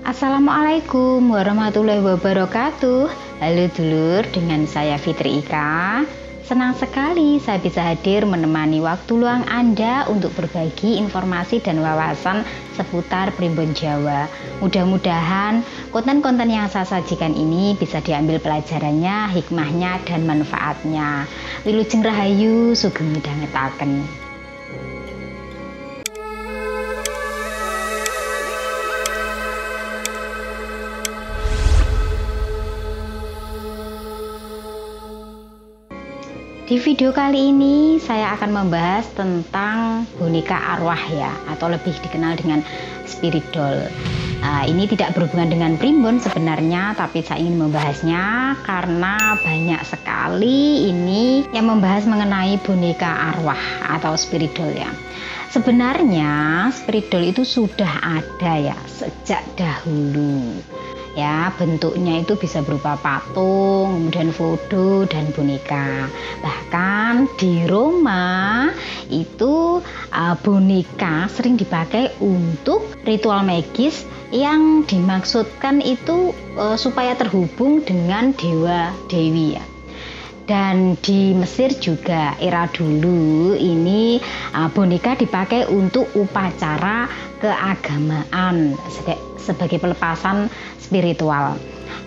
Assalamualaikum warahmatullahi wabarakatuh. Halo dulur, dengan saya Fitri Ika. Senang sekali saya bisa hadir menemani waktu luang Anda untuk berbagi informasi dan wawasan seputar Primbon Jawa. Mudah-mudahan konten-konten yang saya sajikan ini bisa diambil pelajarannya, hikmahnya, dan manfaatnya. Wilujeng Rahayu, sugeng midhangetaken. Di video kali ini saya akan membahas tentang boneka arwah ya, atau lebih dikenal dengan spirit doll. Ini tidak berhubungan dengan primbon sebenarnya, tapi saya ingin membahasnya karena banyak sekali ini yang membahas mengenai boneka arwah atau spirit doll ya. Sebenarnya spirit doll itu sudah ada ya sejak dahulu. Ya, bentuknya itu bisa berupa patung, kemudian foto dan boneka. Bahkan di Roma itu boneka sering dipakai untuk ritual magis yang dimaksudkan itu supaya terhubung dengan dewa dewi ya. Dan di Mesir juga era dulu ini boneka dipakai untuk upacara keagamaan sebagai pelepasan spiritual.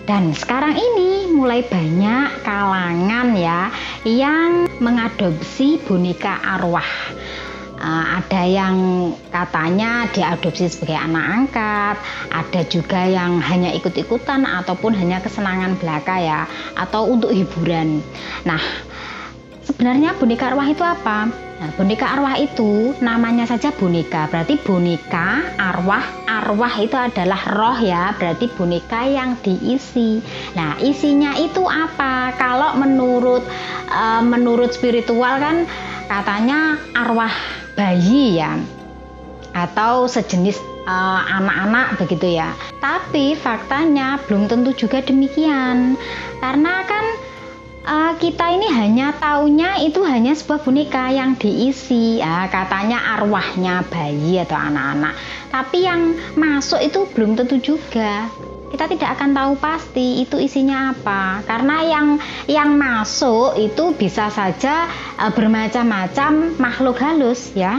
Dan sekarang ini mulai banyak kalangan ya yang mengadopsi boneka arwah. Ada yang katanya diadopsi sebagai anak angkat, ada juga yang hanya ikut-ikutan ataupun hanya kesenangan belaka ya, atau untuk hiburan. Nah, sebenarnya boneka arwah itu apa? Nah, boneka arwah itu namanya saja boneka, berarti boneka arwah itu adalah roh ya, berarti boneka yang diisi. Nah, isinya itu apa? Kalau menurut spiritual kan katanya arwah bayi ya, atau sejenis anak-anak begitu ya. Tapi faktanya belum tentu juga demikian, karena kan kita ini hanya taunya itu hanya sebuah boneka yang diisi ya, katanya arwahnya bayi atau anak-anak, tapi yang masuk itu belum tentu juga. Kita tidak akan tahu pasti itu isinya apa, karena yang masuk itu bisa saja bermacam-macam makhluk halus ya.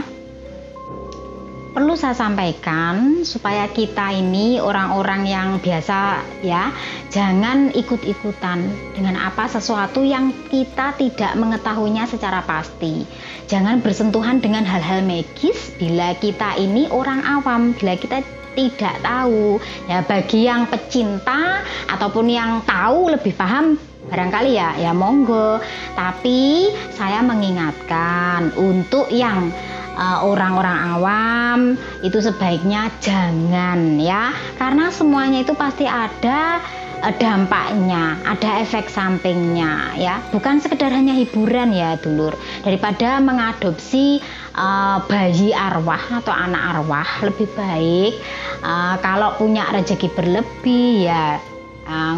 Perlu saya sampaikan supaya kita ini orang-orang yang biasa ya, jangan ikut-ikutan dengan sesuatu yang kita tidak mengetahuinya secara pasti. Jangan bersentuhan dengan hal-hal magis bila kita ini orang awam, bila kita tidak tahu ya. Bagi yang pecinta ataupun yang tahu lebih paham barangkali ya monggo, tapi saya mengingatkan untuk yang orang-orang awam itu sebaiknya jangan ya, karena semuanya itu pasti ada dampaknya, ada efek sampingnya ya, bukan sekedar hanya hiburan ya dulur. Daripada mengadopsi bayi arwah atau anak arwah, lebih baik kalau punya rezeki berlebih ya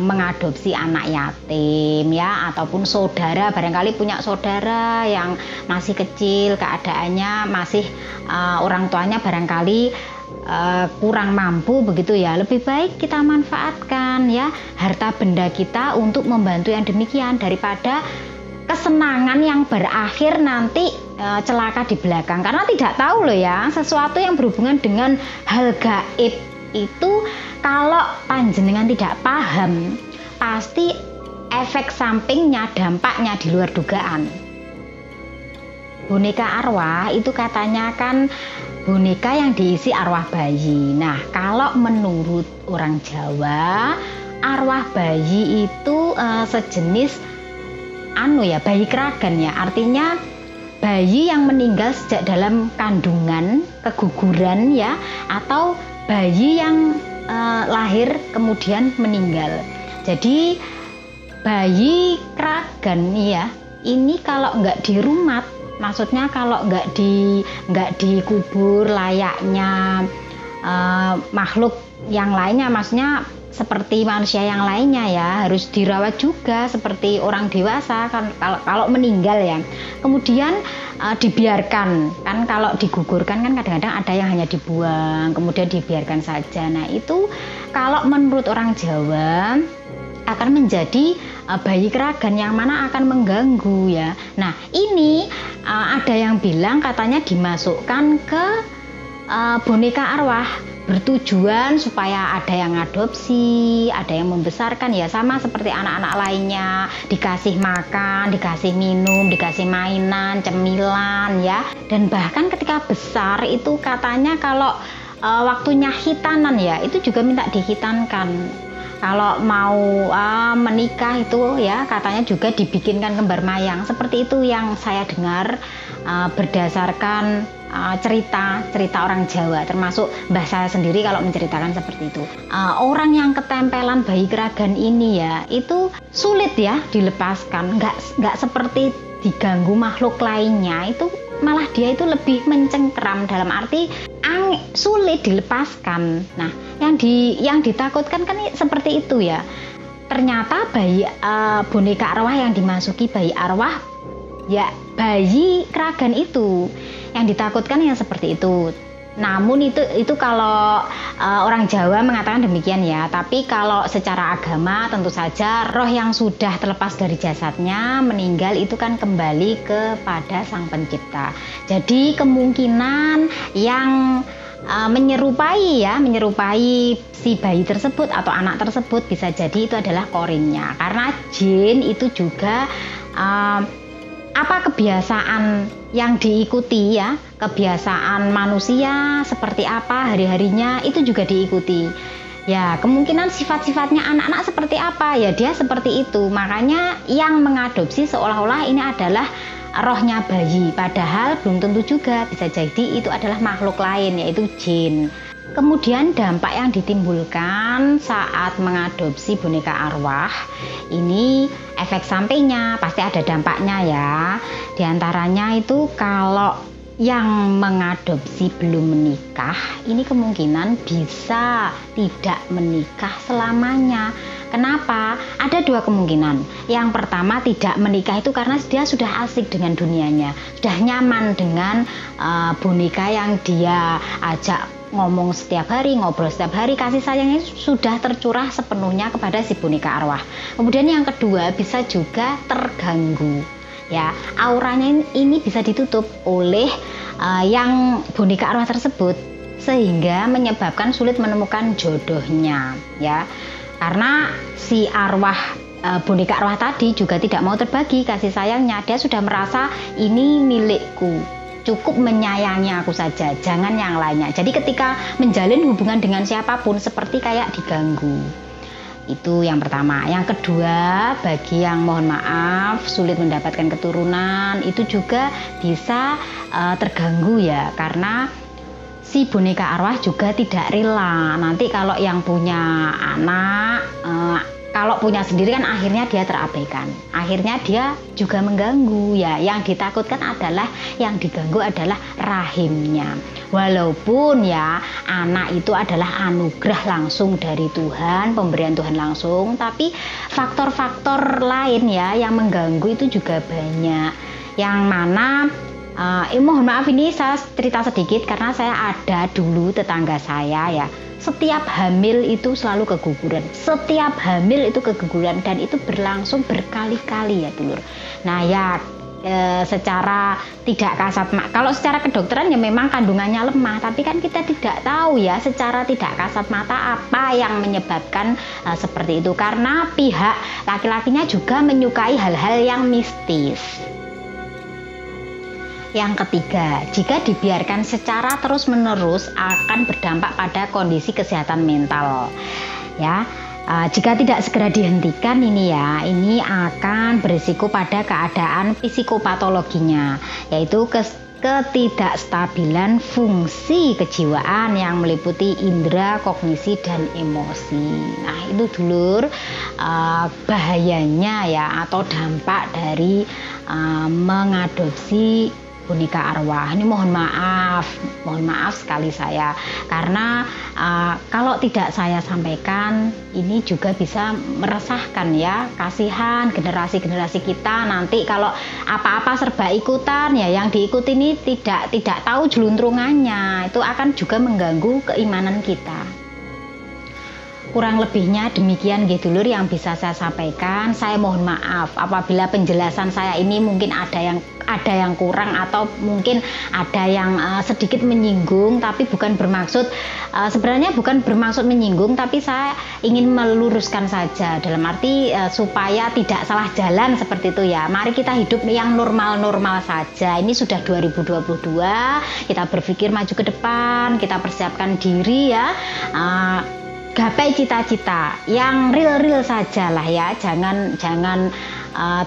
mengadopsi anak yatim ya, ataupun saudara, barangkali punya saudara yang masih kecil keadaannya, masih orang tuanya barangkali kurang mampu begitu ya. Lebih baik kita manfaatkan ya harta benda kita untuk membantu yang demikian, daripada kesenangan yang berakhir nanti celaka di belakang. Karena tidak tahu loh ya, sesuatu yang berhubungan dengan hal gaib itu kalau panjenengan tidak paham, pasti efek sampingnya, dampaknya di luar dugaan. Boneka arwah itu katanya kan boneka yang diisi arwah bayi. Nah, kalau menurut orang Jawa, arwah bayi itu sejenis bayi keragan ya. Artinya bayi yang meninggal sejak dalam kandungan, keguguran ya, atau bayi yang lahir kemudian meninggal. Jadi bayi keragan ya, ini kalau nggak dirumat, maksudnya kalau nggak dikubur layaknya makhluk yang lainnya, maksudnya seperti manusia yang lainnya ya, harus dirawat juga seperti orang dewasa kan, kalau meninggal ya. Kemudian dibiarkan kan, kalau digugurkan kan kadang-kadang ada yang hanya dibuang kemudian dibiarkan saja. Nah itu kalau menurut orang Jawa akan menjadi bayi keragan yang mana akan mengganggu ya. Nah ini ada yang bilang katanya dimasukkan ke boneka arwah, bertujuan supaya ada yang adopsi, ada yang membesarkan ya, sama seperti anak-anak lainnya, dikasih makan, dikasih minum, dikasih mainan, cemilan ya. Dan bahkan ketika besar itu katanya kalau waktunya hitanan ya, itu juga minta dihitankan. Kalau mau menikah itu ya katanya juga dibikinkan kembar mayang. Seperti itu yang saya dengar berdasarkan cerita orang Jawa, termasuk mbah saya sendiri kalau menceritakan seperti itu. Orang yang ketempelan bayi keragan ini ya itu sulit ya dilepaskan, nggak seperti diganggu makhluk lainnya, itu malah dia itu lebih mencengkram, dalam arti sulit dilepaskan. Nah yang ditakutkan kan seperti itu ya. Ternyata bayi boneka arwah yang dimasuki bayi arwah ya bayi keragan itu, yang ditakutkan yang seperti itu. Namun itu kalau orang Jawa mengatakan demikian ya. Tapi kalau secara agama tentu saja roh yang sudah terlepas dari jasadnya meninggal itu kan kembali kepada Sang Pencipta. Jadi kemungkinan yang menyerupai si bayi tersebut atau anak tersebut bisa jadi itu adalah korinnya. Karena jin itu juga kebiasaan yang diikuti ya, kebiasaan manusia seperti apa hari-harinya itu juga diikuti ya. Kemungkinan sifat-sifatnya anak-anak seperti apa ya, dia seperti itu. Makanya yang mengadopsi seolah-olah ini adalah rohnya bayi, padahal belum tentu juga, bisa jadi itu adalah makhluk lain yaitu jin. Kemudian dampak yang ditimbulkan saat mengadopsi boneka arwah ini, efek sampingnya pasti ada dampaknya ya. Di antaranya itu kalau yang mengadopsi belum menikah, ini kemungkinan bisa tidak menikah selamanya. Kenapa? Ada dua kemungkinan. Yang pertama, tidak menikah itu karena dia sudah asik dengan dunianya, sudah nyaman dengan boneka yang dia ajak ngomong setiap hari, ngobrol setiap hari, kasih sayangnya sudah tercurah sepenuhnya kepada si boneka arwah. Kemudian yang kedua, bisa juga terganggu ya, auranya ini bisa ditutup oleh yang boneka arwah tersebut, sehingga menyebabkan sulit menemukan jodohnya ya. Karena si arwah boneka arwah tadi juga tidak mau terbagi kasih sayangnya, dia sudah merasa ini milikku, cukup menyayangi aku saja, jangan yang lainnya. Jadi ketika menjalin hubungan dengan siapapun seperti kayak diganggu. Itu yang pertama. Yang kedua, bagi yang mohon maaf sulit mendapatkan keturunan, itu juga bisa terganggu ya, karena si boneka arwah juga tidak rela. Nanti kalau yang punya anak, kalau punya sendiri kan akhirnya dia terabaikan, akhirnya dia juga mengganggu ya. Yang ditakutkan adalah, yang diganggu adalah rahimnya. Walaupun ya anak itu adalah anugerah langsung dari Tuhan, pemberian Tuhan langsung, tapi faktor-faktor lain ya yang mengganggu itu juga banyak. Yang mana mohon maaf ini saya cerita sedikit karena saya ada dulu tetangga saya ya, setiap hamil itu selalu keguguran, setiap hamil itu keguguran, dan itu berlangsung berkali-kali ya dulur. Nah ya secara tidak kasat mata, kalau secara kedokteran ya memang kandungannya lemah, tapi kan kita tidak tahu ya secara tidak kasat mata apa yang menyebabkan seperti itu, karena pihak laki-lakinya juga menyukai hal-hal yang mistis. Yang ketiga, jika dibiarkan secara terus-menerus akan berdampak pada kondisi kesehatan mental ya. Jika tidak segera dihentikan ini ya, ini akan berisiko pada keadaan psikopatologinya, yaitu ketidakstabilan fungsi kejiwaan yang meliputi indera, kognisi, dan emosi. Nah itu dulur bahayanya ya, atau dampak dari mengadopsi boneka arwah. Ini mohon maaf sekali saya, karena kalau tidak saya sampaikan ini juga bisa meresahkan ya, kasihan generasi kita nanti kalau apa-apa serba ikutan ya, yang diikuti ini tidak tahu jeluntrungannya, itu akan juga mengganggu keimanan kita. Kurang lebihnya demikian nggih dulur yang bisa saya sampaikan. Saya mohon maaf apabila penjelasan saya ini mungkin ada yang kurang atau mungkin ada yang sedikit menyinggung, tapi bukan bermaksud sebenarnya bukan bermaksud menyinggung, tapi saya ingin meluruskan saja dalam arti supaya tidak salah jalan seperti itu ya. Mari kita hidup yang normal-normal saja. Ini sudah 2022, kita berpikir maju ke depan, kita persiapkan diri ya. Gapai cita-cita yang real saja lah ya, jangan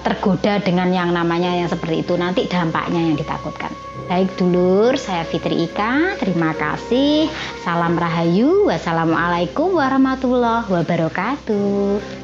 tergoda dengan yang namanya yang seperti itu, nanti dampaknya yang ditakutkan. Baik dulur, saya Fitri Ika, terima kasih, salam rahayu, wassalamualaikum warahmatullahi wabarakatuh.